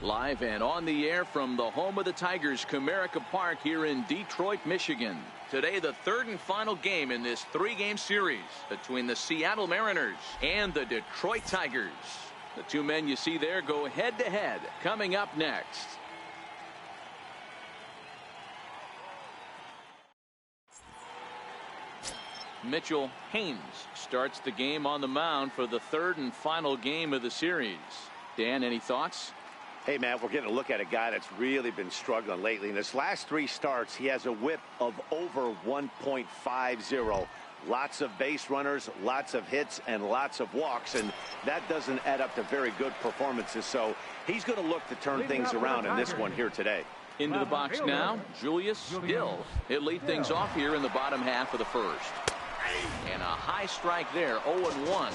Live and on the air from the home of the Tigers, Comerica Park here in Detroit, Michigan. Today, the third and final game in this three-game series between the Seattle Mariners and the Detroit Tigers. The two men you see there go head-to-head. Coming up next. Mitchell Haynes starts the game on the mound for the third and final game of the series. Dan, any thoughts? Hey, Matt, we're getting a look at a guy that's really been struggling lately. In his last three starts, he has a whip of over 1.50. Lots of base runners, lots of hits, and lots of walks, and that doesn't add up to very good performances. So he's going to look to turn things around in this one here today. Into the box now, Julius Hill. He'll lead things off here in the bottom half of the first. And a high strike there, 0-1.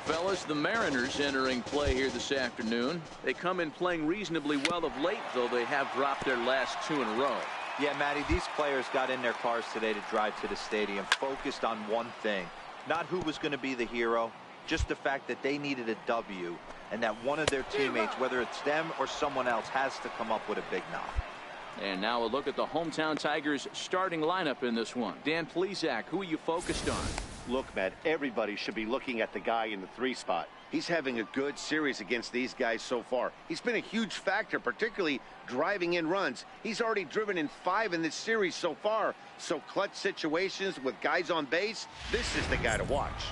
Fellas, the Mariners entering play here this afternoon. They come in playing reasonably well of late, though they have dropped their last two in a row. Yeah, Matty, these players got in their cars today to drive to the stadium, focused on one thing. Not who was going to be the hero, just the fact that they needed a W, and that one of their teammates, whether it's them or someone else, has to come up with a big knock. And now a look at the hometown Tigers starting lineup in this one. Dan Plesac, who are you focused on? Look, Matt, everybody should be looking at the guy in the 3 spot. He's having a good series against these guys so far. He's been a huge factor, particularly driving in runs. He's already driven in 5 in this series so far. So clutch situations with guys on base, this is the guy to watch.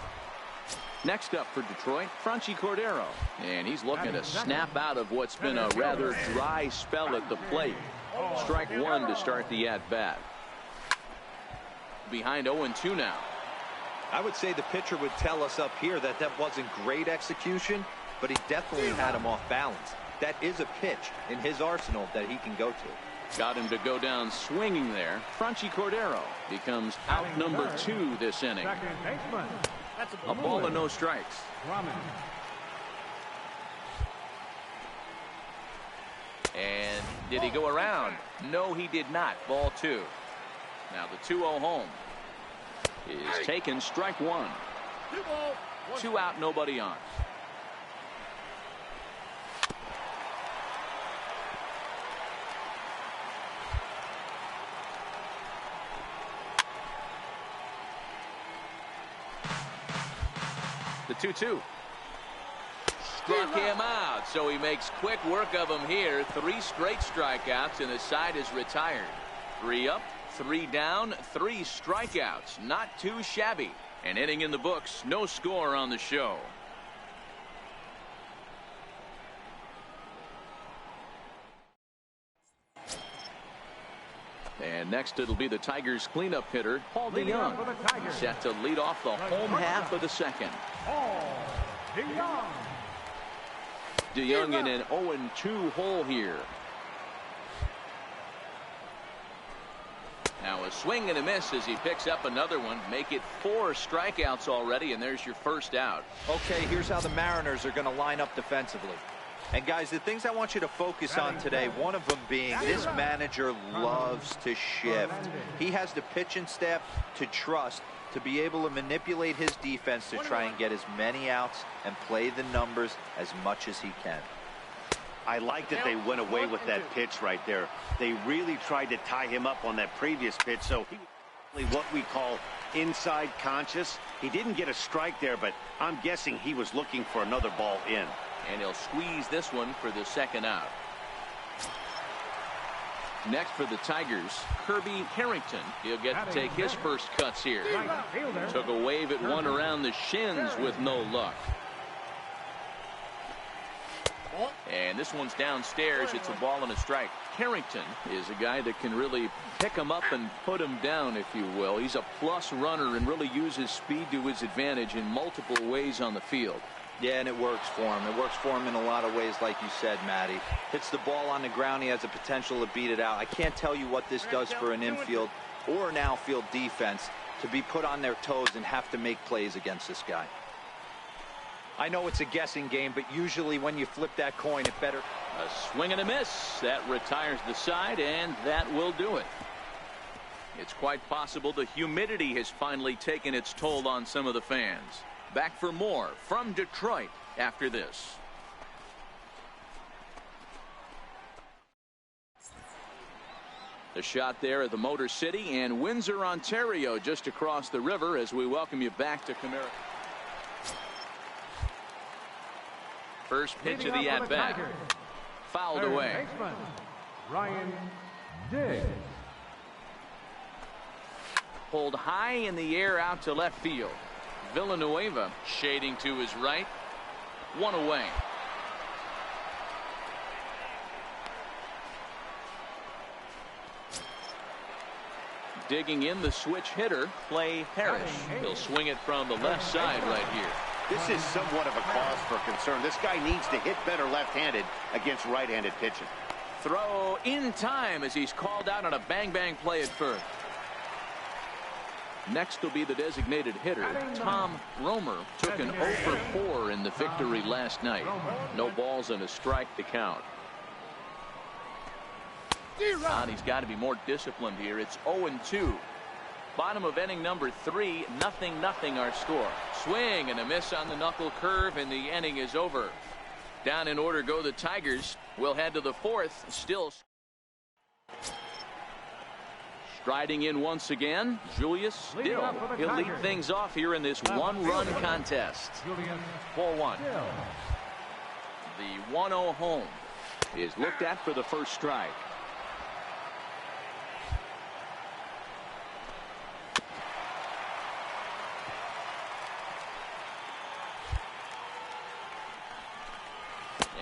Next up for Detroit, Franchy Cordero. And he's looking to snap out of what's been a rather dry spell at the plate. Strike one to start the at-bat. Behind 0-2 now. I would say the pitcher would tell us up here that that wasn't great execution, but he definitely had him off balance. That is a pitch in his arsenal that he can go to. Got him to go down swinging there. Franchy Cordero becomes out number 2 this inning. A ball and no strikes. And did he go around? No, he did not. Ball 2. Now the 2-0 home is taken. Strike 1. 2 out, nobody on. The 2-2. Struck him out, so he makes quick work of him here. 3 straight strikeouts, and the side is retired. 3 up, 3 down, 3 strikeouts. Not too shabby. An inning in the books, no score on the show. And next it'll be the Tigers cleanup hitter, Paul DeYoung, set to lead off the home half of the second. DeYoung in an 0-2 hole here. Now a swing and a miss as he picks up another one. Make it 4 strikeouts already, and there's your first out. Okay, here's how the Mariners are going to line up defensively. And guys, the things I want you to focus on today, one of them being this manager loves to shift. He has the pitching staff to trust to be able to manipulate his defense to try and get as many outs and play the numbers as much as he can. I like that they went away with that pitch right there. They really tried to tie him up on that previous pitch, so he what we call inside conscious. He didn't get a strike there, but I'm guessing he was looking for another ball in. And he'll squeeze this one for the second out. Next for the Tigers, Kirby Harrington. He'll get to take his first cuts here. Took a wave at one around the shins with no luck. And this one's downstairs. It's a ball and a strike. Harrington is a guy that can really pick him up and put him down, if you will. He's a plus runner and really uses speed to his advantage in multiple ways on the field. Yeah, and it works for him. It works for him in a lot of ways, like you said, Matty. Hits the ball on the ground. He has the potential to beat it out. I can't tell you what this does for an infield or an outfield defense to be put on their toes and have to make plays against this guy. I know it's a guessing game, but usually when you flip that coin, it better. A swing and a miss. That retires the side, and that will do it. It's quite possible the humidity has finally taken its toll on some of the fans. Back for more from Detroit after this. The shot there at the Motor City and Windsor, Ontario, just across the river, as we welcome you back to Comerica. First pitch of the at-bat. Fouled away. Pulled high in the air out to left field. Villanueva shading to his right. One away. Digging in the switch hitter, Clay Harris. He'll swing it from the left side right here. This is somewhat of a cause for concern. This guy needs to hit better left-handed against right-handed pitching. Throw in time as he's called out on a bang-bang play at first. Next will be the designated hitter. Tom Romer took an 0 for 4 in the victory last night. No balls and a strike to count. And he's got to be more disciplined here. It's 0-2. Bottom of inning number 3, 0-0 our score. Swing and a miss on the knuckle curve, and the inning is over. Down in order go the Tigers. We'll head to the 4th. Still striding in once again, Julius Still. He'll lead things off here in this one-run contest. 4-1. The 1-0 home is looked at for the first strike.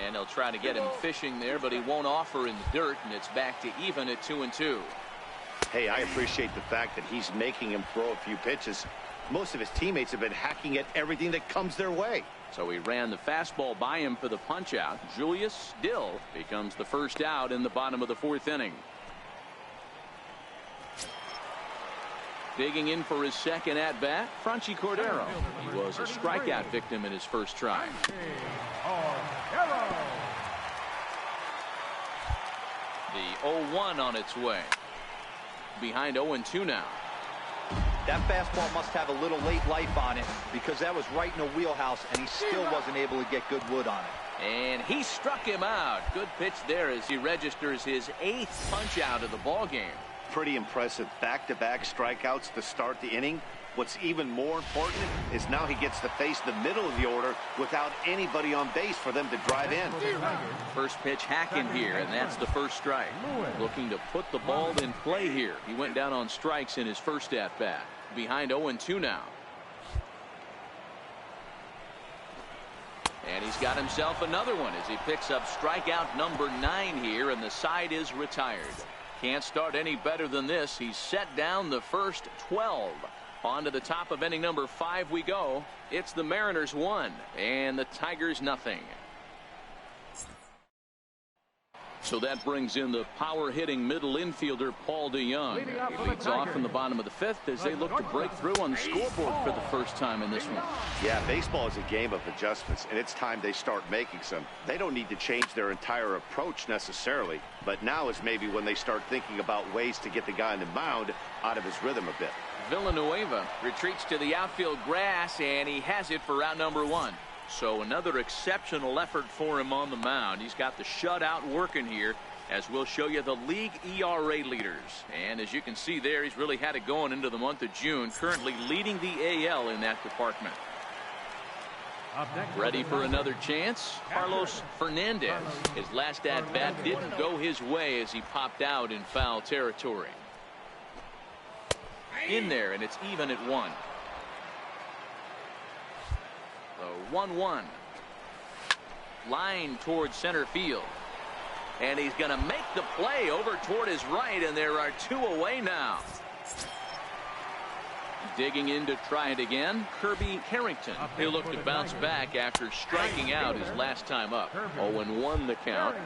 And they'll try to get him fishing there, but he won't offer in the dirt, and it's back to even at 2-2. Hey, I appreciate the fact that he's making him throw a few pitches. Most of his teammates have been hacking at everything that comes their way. So he ran the fastball by him for the punch-out. Julius Still becomes the first out in the bottom of the 4th inning. Digging in for his second at-bat, Franchy Cordero. He was a strikeout victim in his first try. The 0-1 on its way. Behind 0-2 now. That fastball must have a little late life on it, because that was right in the wheelhouse, and he still wasn't able to get good wood on it. And he struck him out. Good pitch there as he registers his 8th punch out of the ball game. Pretty impressive back-to-back strikeouts to start the inning. What's even more important is now he gets to face the middle of the order without anybody on base for them to drive in. First pitch hacking here, and that's the first strike. Looking to put the ball in play here. He went down on strikes in his first at-bat. Behind 0-2 now. And he's got himself another one as he picks up strikeout number 9 here, and the side is retired. Can't start any better than this. He's set down the first 12. On to the top of inning number 5 we go. It's the Mariners 1 and the Tigers nothing. So that brings in the power-hitting middle infielder Paul DeYoung. He leads off in the bottom of the 5th as they look to break through on the scoreboard for the first time in this one. Yeah, baseball is a game of adjustments, and it's time they start making some. They don't need to change their entire approach necessarily, but now is maybe when they start thinking about ways to get the guy on the mound out of his rhythm a bit. Villanueva retreats to the outfield grass, and he has it for out number 1. So another exceptional effort for him on the mound. He's got the shutout working here, as we'll show you the league ERA leaders. And as you can see there, he's really had it going into the month of June, currently leading the AL in that department. Ready for another chance? Carlos Fernandez. His last at-bat didn't go his way as he popped out in foul territory. In there, and it's even at 1. The 1-1. Line towards center field. And he's going to make the play over toward his right, and there are 2 away now. Digging in to try it again, Kirby Carrington. He'll look to bounce back after striking out his last time up. 0-1 the count.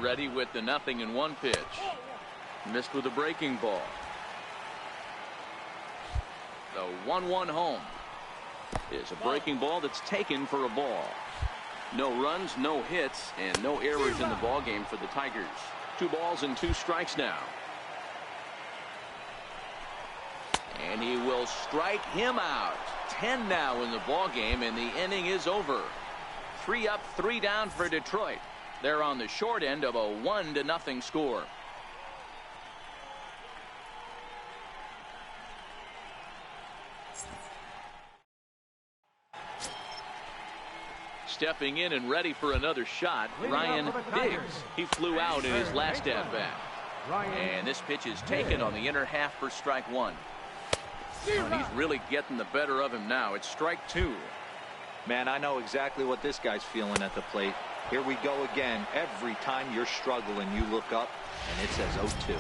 Ready with the 0-1 pitch. Missed with a breaking ball. The 1-1 home is a breaking ball that's taken for a ball. No runs, no hits, and no errors in the ball game for the Tigers. 2 balls and 2 strikes now. And he will strike him out. 10 now in the ball game, and the inning is over. 3 up, 3 down for Detroit. They're on the short end of a 1-0 score. Stepping in and ready for another shot, Ryan Diggs. He flew out in his last at-bat. And this pitch is taken on the inner half for strike one. And he's really getting the better of him now. It's strike two. Man, I know exactly what this guy's feeling at the plate. Here we go again. Every time you're struggling, you look up and it says 0-2.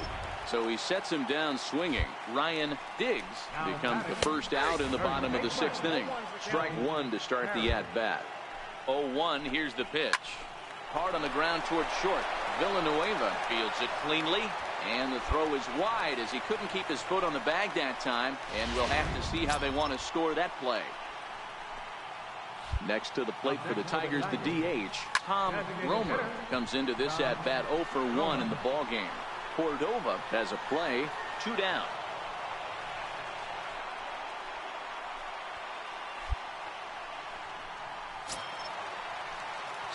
So he sets him down swinging. Ryan Diggs becomes the first out in the bottom of the sixth inning. Strike one to start the at-bat. 0-1. Here's the pitch. Hard on the ground towards short. Villanueva fields it cleanly. And the throw is wide as he couldn't keep his foot on the bag that time. And we'll have to see how they want to score that play. Next to the plate for the Tigers, the DH, Tom Romer, comes into this at-bat 0 for 1 in the ballgame. Cordova has a play, 2 down.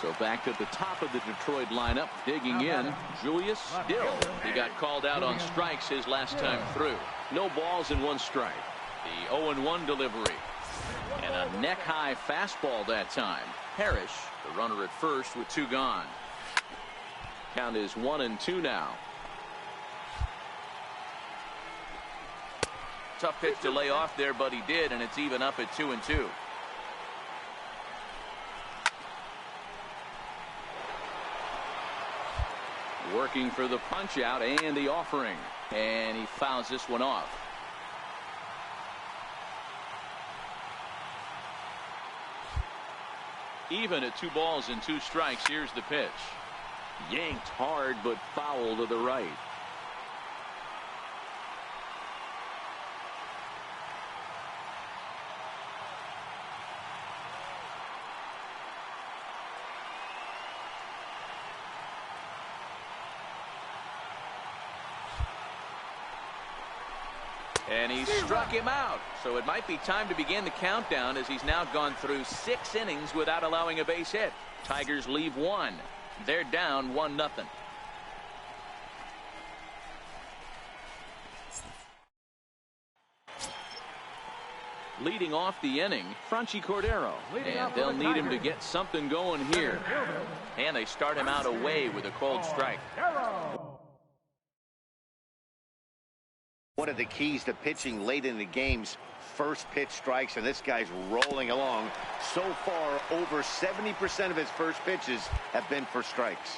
So back to the top of the Detroit lineup, digging in, Julius Still. He got called out on strikes his last time through. No balls and 1 strike. The 0-1 delivery. And a neck-high fastball that time. Parrish, the runner at first with 2 gone. Count is 1-2 now. Tough pitch to lay off there, but he did, and it's even up at 2-2. Working for the punch out and the offering, and he fouls this one off. Even at 2 balls and 2 strikes. Here's the pitch. Yanked hard, but foul to the right. And he struck him out. So it might be time to begin the countdown as he's now gone through 6 innings without allowing a base hit. Tigers leave 1. They're down 1-0. Leading off the inning, Franchy Cordero. And they'll need him to get something going here. And they start him out away with a cold strike. One of the keys to pitching late in the game's first pitch strikes, and this guy's rolling along. So far, over 70% of his first pitches have been for strikes.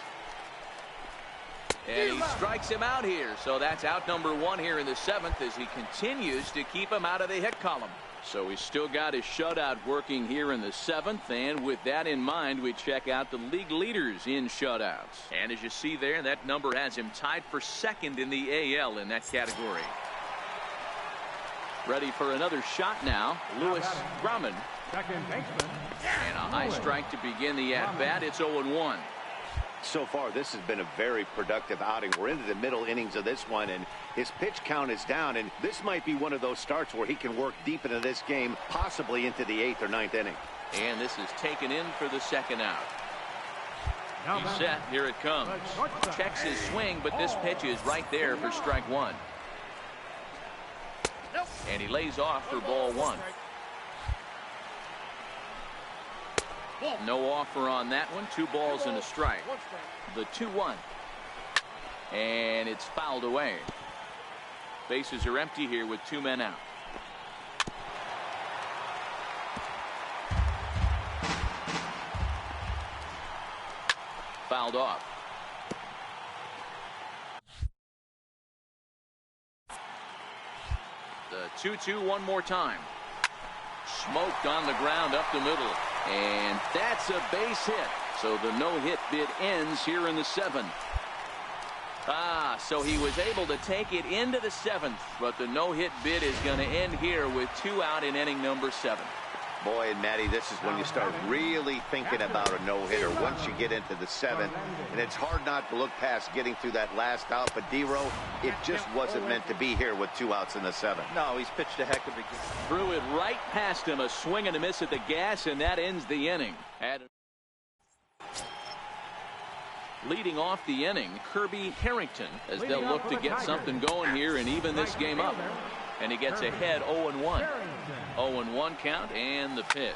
And he strikes him out here. So that's out number 1 here in the 7th as he continues to keep him out of the hit column. So he's still got his shutout working here in the 7th, and with that in mind, we check out the league leaders in shutouts. And as you see there, that number has him tied for 2nd in the AL in that category. Ready for another shot now, Lewis Grumman. And a high strike to begin the at-bat. It's 0-1. So far, this has been a very productive outing. We're into the middle innings of this one, and his pitch count is down, and this might be one of those starts where he can work deep into this game, possibly into the 8th or 9th inning. And this is taken in for the 2nd out. He's set. Here it comes. Checks his swing, but this pitch is right there for strike 1. And he lays off for ball 1. No offer on that one. 2 balls and a strike. The 2-1. And it's fouled away. Bases are empty here with 2 men out. Fouled off. The 2-2 one more time. Smoked on the ground up the middle. And that's a base hit. So the no-hit bid ends here in the 7th. So he was able to take it into the 7th, but the no-hit bid is going to end here with 2 out in inning number 7. Boy, and Matty, this is when you start really thinking about a no-hitter once you get into the 7th. And it's hard not to look past getting through that last out. But D-Row, it just wasn't meant to be here with 2 outs in the 7th. No, he's pitched a heck of a game. Threw it right past him, a swing and a miss at the gas, and that ends the inning. Leading off the inning, Kirby Harrington, as they'll look to get something going here and even this game up. And he gets ahead 0-1. 0-1 count and the pitch.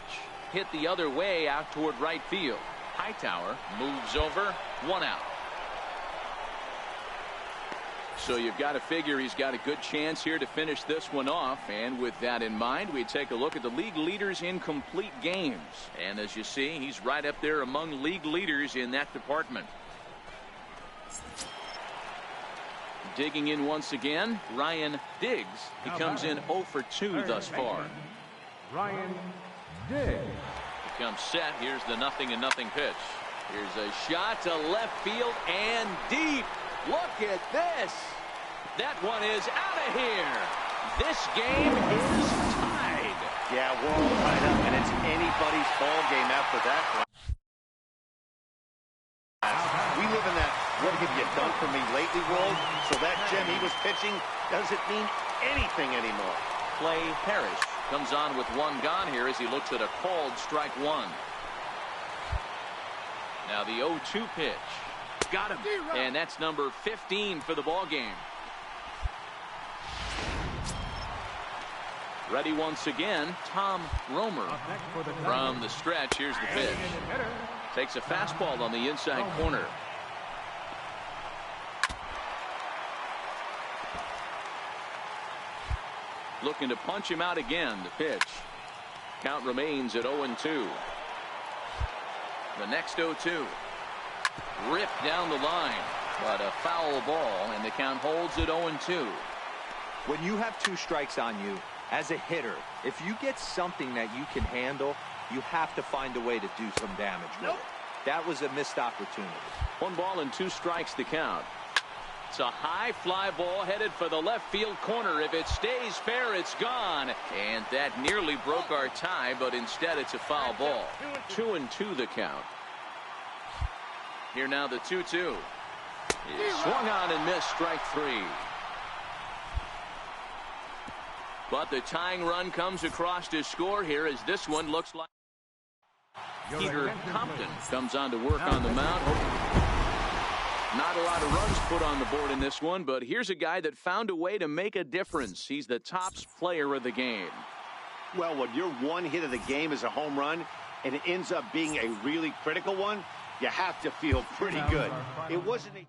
hit the other way out toward right field. Hightower moves over, 1 out. So you've got to figure he's got a good chance here to finish this one off. And with that in mind, we take a look at the league leaders in complete games. And as you see, he's right up there among league leaders in that department. Digging in once again, Ryan Diggs. He comes in 0 for 2 thus far. Ryan Diggs. He comes set. Here's the 0-0 pitch. Here's a shot to left field and deep. Look at this. That one is out of here. This game is tied. Yeah, we're all tied up, and it's anybody's ball game after that. We live in that what have you done for me lately world, so that gem he was pitching doesn't mean anything anymore. Clay Parrish comes on with 1 gone here as he looks at a called strike 1. Now the 0-2 pitch. Got him. And that's number 15 for the ball game. Ready once again, Tom Romer. From the stretch, here's the pitch. Takes a fastball on the inside corner. Looking to punch him out again. The pitch. Count remains at 0-2. The next 0-2. Ripped down the line, but a foul ball, and the count holds at 0-2. When you have 2 strikes on you, as a hitter, if you get something that you can handle, you have to find a way to do some damage with it. That was a missed opportunity. 1 ball and 2 strikes to count. It's a high fly ball headed for the left field corner. If it stays fair, it's gone. And that nearly broke our tie, but instead it's a foul ball. 2-2 the count. Here now the 2-2. Swung on and missed, strike 3. But the tying run comes across to score here as this one looks like Peter Compton comes on to work on the mound. Not a lot of runs put on the board in this one, but here's a guy that found a way to make a difference. He's the tops player of the game. Well, when your 1 hit of the game is a home run and it ends up being a really critical one, you have to feel pretty good. It wasn't a